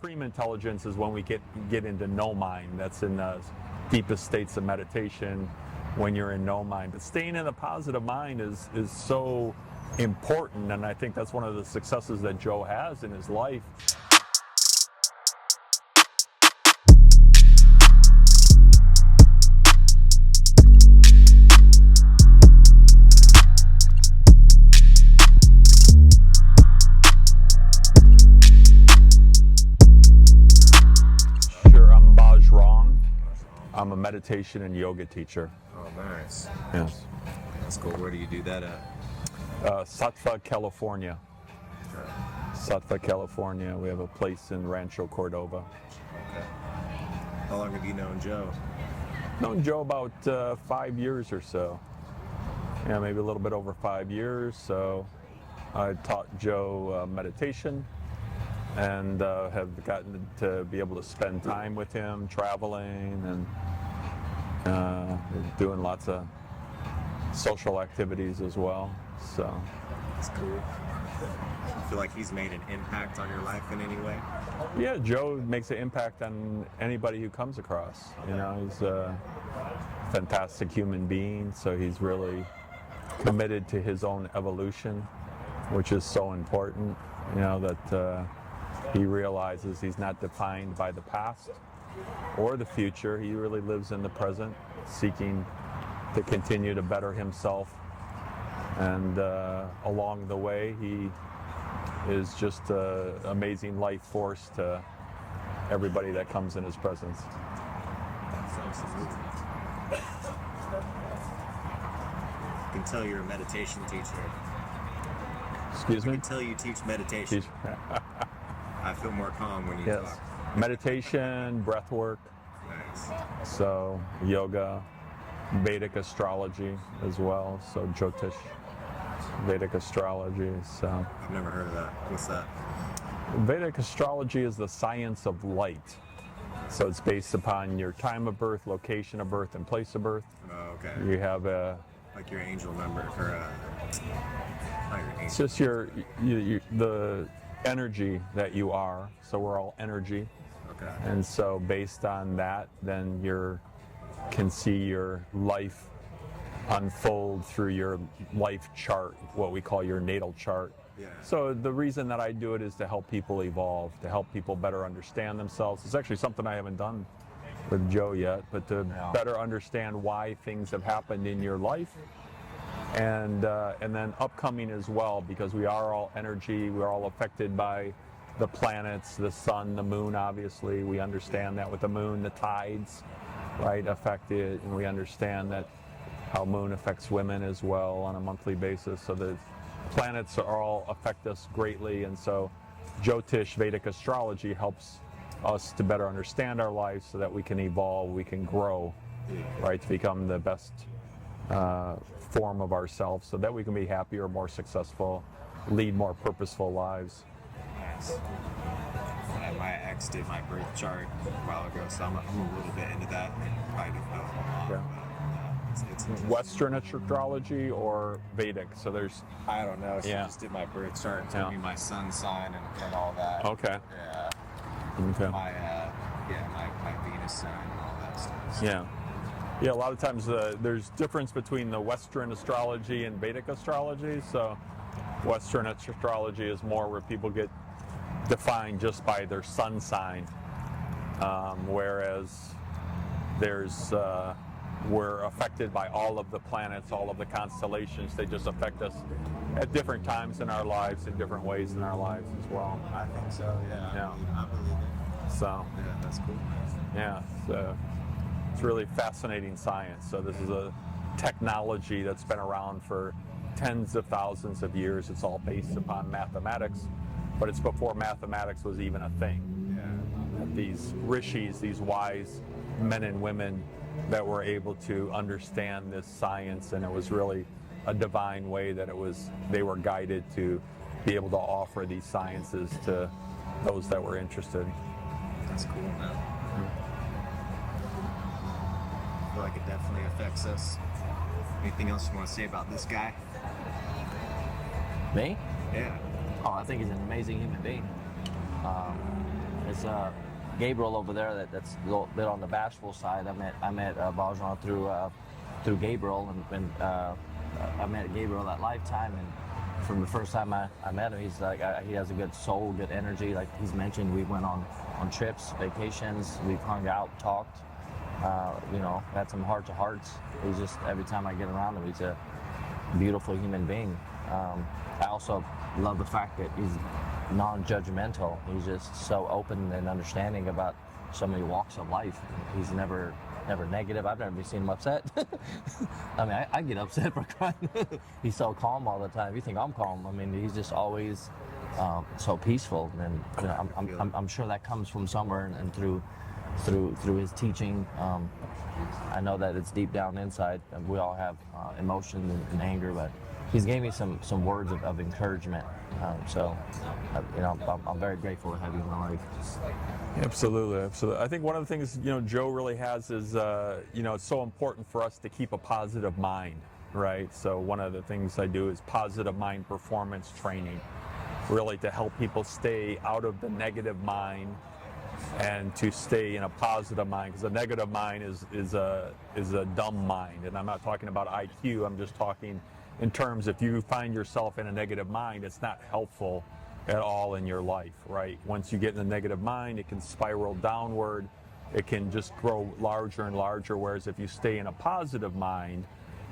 supreme intelligence is when we get into no mind. That's in the deepest states of meditation, when you're in no mind. But staying in a positive mind is so important, and I think that's one of the successes that Joe has in his life. Sure, I'm Bajrang. I'm a meditation and yoga teacher. Oh, nice. Yes. That's cool. Where do you do that at? Satva, California. Satva, California. We have a place in Rancho Cordova. Okay. How long have you known Joe? Known Joe about 5 years or so. Yeah, maybe a little bit over 5 years. So I taught Joe meditation and have gotten to be able to spend time with him, traveling and doing lots of social activities as well. So That's cool. You feel like he's made an impact on your life in any way? yeah, Joe makes an impact on anybody who comes across. You know, he's a fantastic human being, so he's really committed to his own evolution, which is so important. You know, that he realizes he's not defined by the past or the future. He really lives in the present, seeking to continue to better himself. And along the way, he is just an amazing life force to everybody that comes in his presence. Absolutely. I can tell you're a meditation teacher. Excuse I me? can tell you teach meditation. I feel more calm when you Yes. talk. Meditation, breath work, Nice. so yoga, Vedic astrology as well, so Jyotish, Vedic astrology. So I've never heard of that. What's that? Vedic astrology is the science of light. So it's based upon your time of birth, location of birth, and place of birth. Oh, okay. You have a, Like your angel number, or not your it's angel. just the energy that you are. So we're all energy. Okay. And so based on that, then you can see your life unfold through your life chart, what we call your natal chart. Yeah. So the reason that I do it is to help people evolve, to help people better understand themselves. It's actually something I haven't done with Joe yet, but to better understand why things have happened in your life. And then upcoming as well, because we are all energy, we're all affected by the planets, the sun, the moon, obviously. We understand that with the moon, the tides, right, affect it, and we understand that how moon affects women as well on a monthly basis. So the planets are all affect us greatly, and so Jyotish Vedic astrology helps us to better understand our lives so that we can evolve, we can grow, right, to become the best form of ourselves so that we can be happier, more successful, lead more purposeful lives. Nice. My ex did my birth chart a while ago, so I'm a little bit into that. I don't know. Yeah. But, it's Western astrology or Vedic? So there's, I don't know. She Yeah. just did my birth chart and told Yeah. me my sun sign and all that. okay. Yeah. Okay. My Venus sign and all that stuff. So. Yeah. Yeah, a lot of times there's difference between the Western astrology and Vedic astrology. So Western astrology is more where people get defined just by their sun sign, whereas we're affected by all of the planets, all of the constellations. They just affect us at different times in our lives, in different ways in our lives as well. I think so, yeah. Yeah. I believe it. So Yeah, that's cool. yeah, so it's really fascinating science. So this is a technology that's been around for tens of thousands of years. It's all based upon mathematics, but it's before mathematics was even a thing. Yeah. These rishis, these wise men and women that were able to understand this science, and it was really a divine way that they were guided to be able to offer these sciences to those that were interested. That's cool, man. I feel like it definitely affects us. Anything else you want to say about this guy? Me? Yeah. Oh, I think he's an amazing human being. It's Gabriel over there that's a little bit on the bashful side. I met Bajrang through Gabriel, and I met Gabriel at Lifetime, and from the first time I met him, he's like he has a good soul, good energy. Like he's mentioned, we went on trips, vacations, we've hung out, talked. Had some heart-to-hearts. He's just, every time I get around him, he's a beautiful human being. I also love the fact that he's non-judgmental. He's just so open and understanding about so many walks of life. He's never negative. I've never seen him upset. I mean, I get upset for crying. He's so calm all the time. You think I'm calm? I mean, he's just always so peaceful, and I'm sure that comes from somewhere, and through his teaching. I know that it's deep down inside, and we all have emotion and anger, but he's gave me some words of encouragement. I'm very grateful to have you in my life. Absolutely. I think one of the things Joe really has is it's so important for us to keep a positive mind, right? So one of the things I do is positive mind performance training, really to help people stay out of the negative mind and to stay in a positive mind, because a negative mind is a dumb mind. And I'm not talking about IQ. I'm just talking in terms, if you find yourself in a negative mind, it's not helpful at all in your life, right? Once you get in a negative mind, it can spiral downward. It can just grow larger and larger. Whereas if you stay in a positive mind,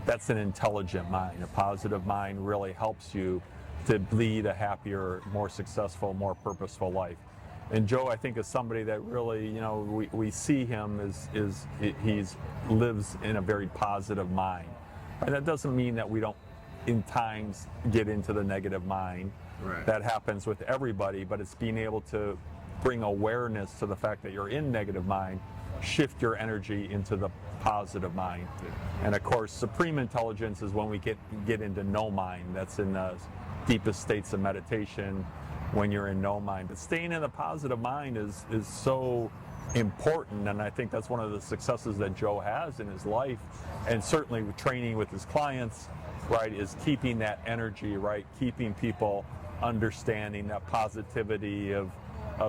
that's an intelligent mind. A positive mind really helps you to lead a happier, more successful, more purposeful life. And Joe, I think, is somebody that really, we see him as he lives in a very positive mind. And that doesn't mean that we don't, in times, get into the negative mind. Right. That happens with everybody, but it's being able to bring awareness to the fact that you're in negative mind, shift your energy into the positive mind. Yeah. And of course, supreme intelligence is when we get into no mind. That's in the deepest states of meditation, when you're in no mind. But staying in the positive mind is so important, and I think that's one of the successes that Joe has in his life, and certainly with training with his clients, right, is keeping that energy, right, keeping people understanding that positivity of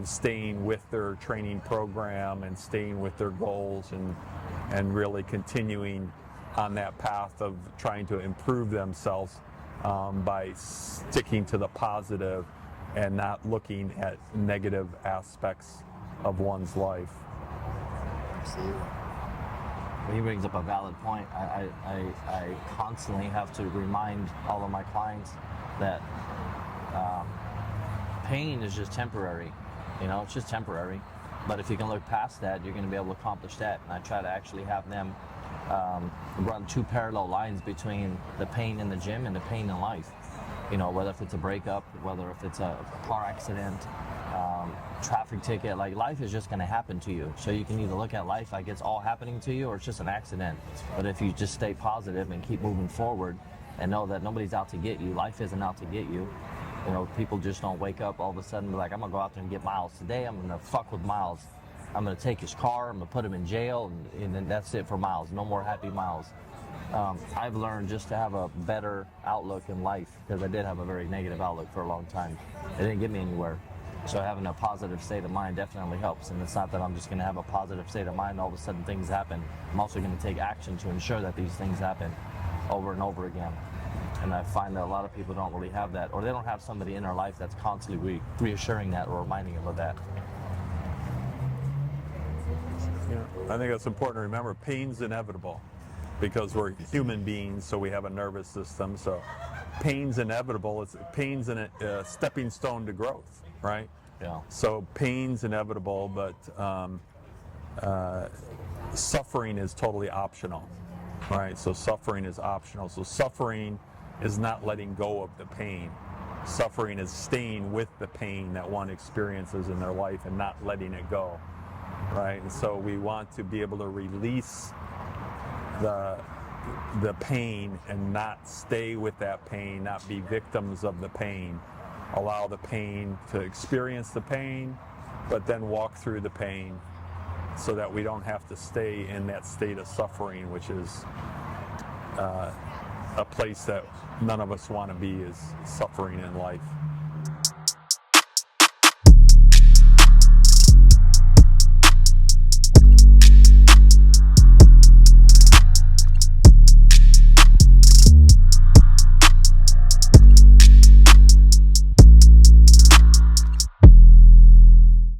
staying with their training program and staying with their goals, and really continuing on that path of trying to improve themselves by sticking to the positive and not looking at negative aspects of one's life. Absolutely. He brings up a valid point. I constantly have to remind all of my clients that pain is just temporary. It's just temporary. But if you can look past that, you're going to be able to accomplish that. And I try to actually have them run two parallel lines between the pain in the gym and the pain in life. Whether if it's a breakup, whether if it's a car accident, traffic ticket, like life is just going to happen to you. So you can either look at life like it's all happening to you, or it's just an accident. But if you just stay positive and keep moving forward and know that nobody's out to get you, life isn't out to get you. People just don't wake up all of a sudden and be like, I'm going to go out there and get Miles. Today I'm going to fuck with Miles. I'm going to take his car, I'm going to put him in jail, and then that's it for Miles. No more happy Miles. I've learned just to have a better outlook in life, because I did have a very negative outlook for a long time. It didn't get me anywhere. So having a positive state of mind definitely helps. And it's not that I'm just going to have a positive state of mind, all of a sudden things happen. I'm also going to take action to ensure that these things happen over and over again. And I find that a lot of people don't really have that, or they don't have somebody in their life that's constantly reassuring that or reminding them of that. I think that's important to remember. Pain's inevitable, because we're human beings, so we have a nervous system. So pain's inevitable. Pain's a stepping stone to growth, right? Yeah. So pain's inevitable, but suffering is totally optional, right? So suffering is optional. So suffering is not letting go of the pain. Suffering is staying with the pain that one experiences in their life and not letting it go, right? And so we want to be able to release the pain and not stay with that pain, not be victims of the pain. Allow the pain to experience the pain, but then walk through the pain, so that we don't have to stay in that state of suffering, which is a place that none of us want to be, is suffering in life.